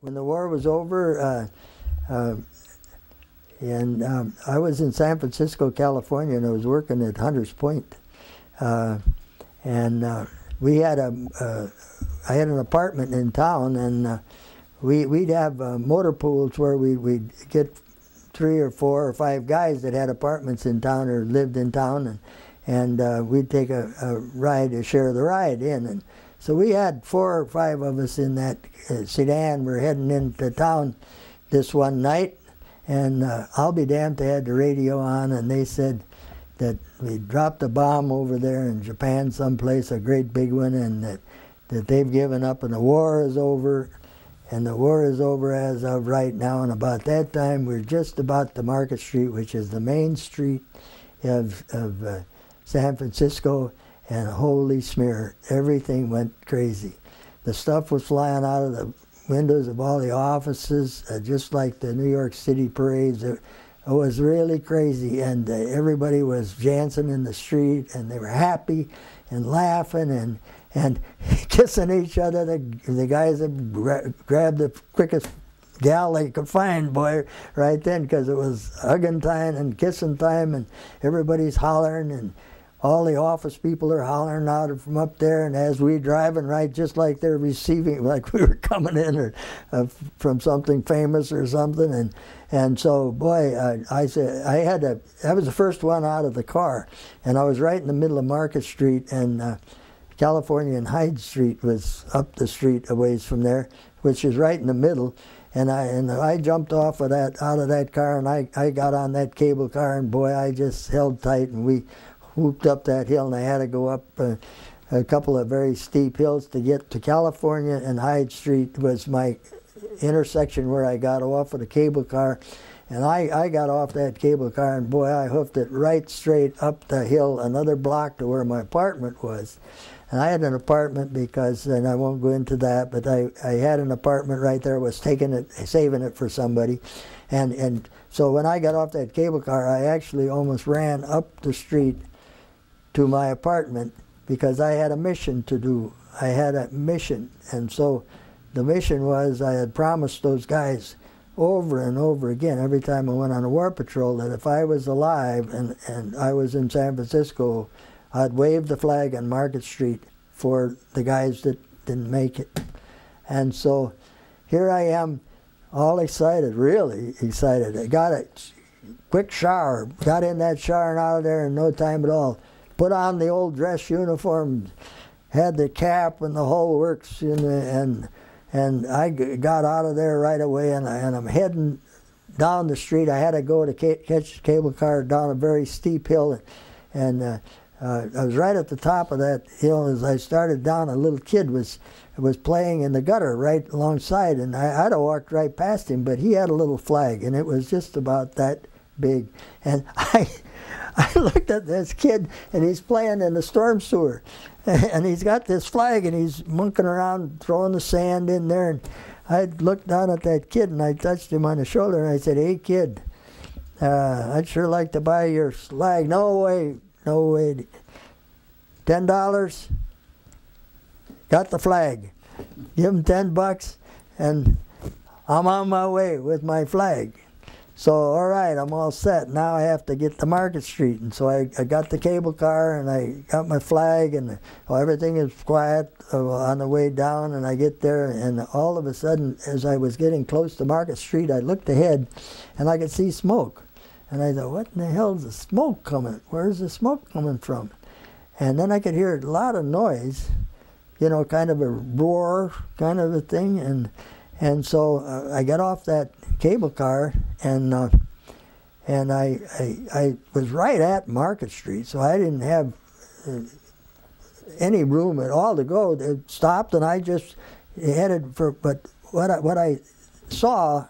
When the war was over, I was in San Francisco, California, and I was working at Hunters Point. We had I had an apartment in town, and we'd have motor pools where we'd get 3 or 4 or 5 guys that had apartments in town or lived in town, and we'd take a ride to share the ride in. And so we had 4 or 5 of us in that sedan. We're heading into town this one night, and I'll be damned, they had the radio on, and they said that we dropped a bomb over there in Japan someplace, a great big one, and that they've given up and the war is over. And the war is over as of right now, and about that time we're just about the Market Street, which is the main street of San Francisco, and holy smear, everything went crazy. The stuff was flying out of the windows of all the offices, just like the New York City parades. It was really crazy, and everybody was dancing in the street, and they were happy and laughing and kissing each other. The guys that grabbed the quickest gal they could find, boy, right then, because it was hugging time and kissing time, and everybody's hollering, and all the office people are hollering out from up there, and as we're driving, right, just like they're receiving, like we were coming in or from something famous or something, and so, boy, I said I was the first one out of the car, and I was right in the middle of Market Street, and California and Hyde Street was up the street a ways from there, which is right in the middle. And I jumped off of out of that car, and I got on that cable car, and boy, I just held tight, and we whooped up that hill, and I had to go up a couple of very steep hills to get to California, and Hyde Street was my intersection where I got off of the cable car. And I got off that cable car, and boy, I hoofed it right straight up the hill, another block to where my apartment was. And I had an apartment because, and I won't go into that, but I had an apartment right there, was saving it for somebody. And so when I got off that cable car, I actually almost ran up the street to my apartment because I had a mission to do. I had a mission. And so the mission was, I had promised those guys over and over again, every time I went on a war patrol, that if I was alive and I was in San Francisco, I'd wave the flag on Market Street for the guys that didn't make it. And so here I am, all excited, really excited. I got a quick shower, got in that shower and out of there in no time at all. Put on the old dress uniform, had the cap and the whole works, and I got out of there right away, and I'm heading down the street. I had to go to catch the cable car down a very steep hill, and I was right at the top of that hill. As I started down, a little kid was playing in the gutter right alongside, and I'd have walked right past him, but he had a little flag, and it was just about that big. And I looked at this kid, and he's playing in the storm sewer, and he's got this flag, and he's monkeying around, throwing the sand in there. And I looked down at that kid, and I touched him on the shoulder, and I said, "Hey, kid, I'd sure like to buy your flag." "No way. No way." $10, got the flag. Give him $10, and I'm on my way with my flag. So, all right, I'm all set. Now I have to get to Market Street. And so I got the cable car, and I got my flag, and everything is quiet on the way down, and I get there, and all of a sudden, as I was getting close to Market Street, I looked ahead, and I could see smoke. And I thought, what in the hell is the smoke coming? Where's the smoke coming from? And then I could hear a lot of noise, you know, kind of a roar kind of a thing. And so I got off that cable car, and I was right at Market Street, so I didn't have any room at all to go. It stopped, and I just headed for, but what I saw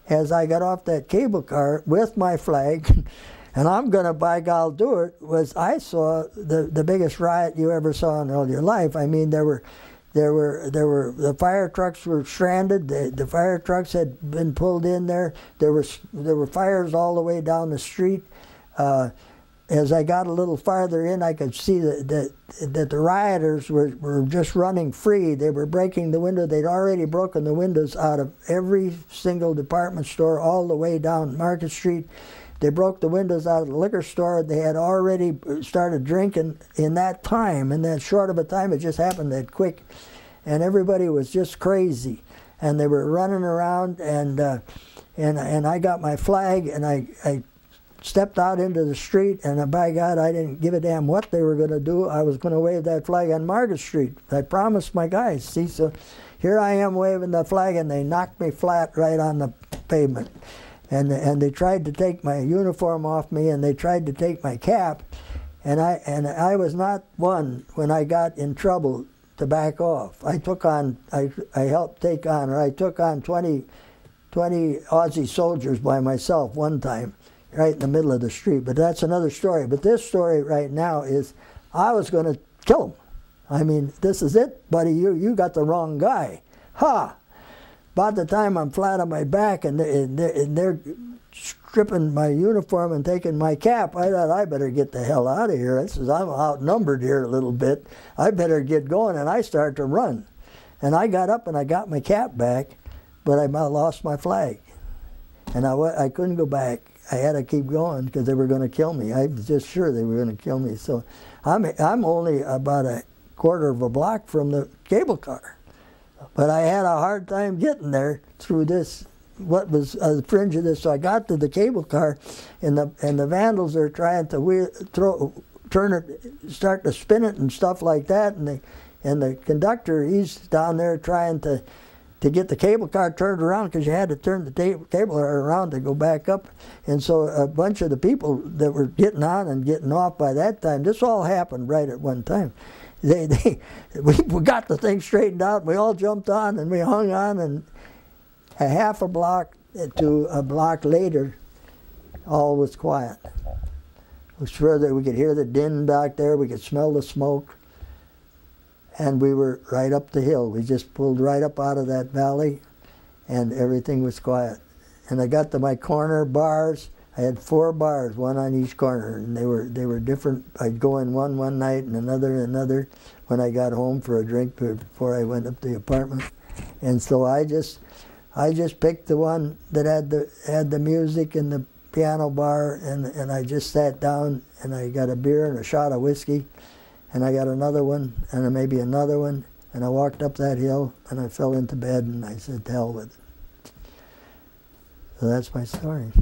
as I got off that cable car with my flag, and I'm going to, by God, do it, was I saw the biggest riot you ever saw in all your life. I mean, the fire trucks were stranded. The fire trucks had been pulled in there. There were fires all the way down the street. as I got a little farther in, I could see that the rioters were just running free. They were breaking the window. They'd already broken the windows out of every single department store all the way down Market Street. They broke the windows out of the liquor store. They had already started drinking in that time, in that short of a time. It just happened that quick. And everybody was just crazy. And they were running around, and I got my flag, and I stepped out into the street, and by God, I didn't give a damn what they were going to do. I was going to wave that flag on Market Street. I promised my guys. See, so here I am waving the flag, and they knocked me flat right on the pavement. And they tried to take my uniform off me, and they tried to take my cap. And I was not one, when I got in trouble, to back off. I took on, I helped take on, or I took on 20 Aussie soldiers by myself one time, right in the middle of the street. But that's another story. But this story right now is, I was going to kill him. I mean, this is it, buddy. You got the wrong guy. Ha! About the time I'm flat on my back and they're stripping my uniform and taking my cap, I thought, I better get the hell out of here. I'm outnumbered here a little bit. I better get going, and I started to run. And I got up and I got my cap back, but I lost my flag. And I couldn't go back. I had to keep going because they were going to kill me. I was just sure they were going to kill me. So I'm only about a quarter of a block from the cable car. But I had a hard time getting there through this, what was the fringe of this. So I got to the cable car, and the vandals are trying to turn it, start to spin it and stuff like that. And the conductor, he's down there trying to get the cable car turned around, because you had to turn the cable car around to go back up. And so a bunch of the people that were getting on and getting off by that time, this all happened right at one time. We got the thing straightened out, and we all jumped on, and we hung on, and a half a block to a block later, all was quiet. It was further, we could hear the din back there, we could smell the smoke, and we were right up the hill. We just pulled right up out of that valley, and everything was quiet. And I got to my corner bars. I had 4 bars, one on each corner, and they were different. I'd go in one night and another when I got home for a drink before I went up to the apartment. And so I just picked the one that had the music and the piano bar, and I just sat down, and I got a beer and a shot of whiskey, and I got another one and maybe another one, and I walked up that hill, and I fell into bed, and I said, to hell with it. So that's my story.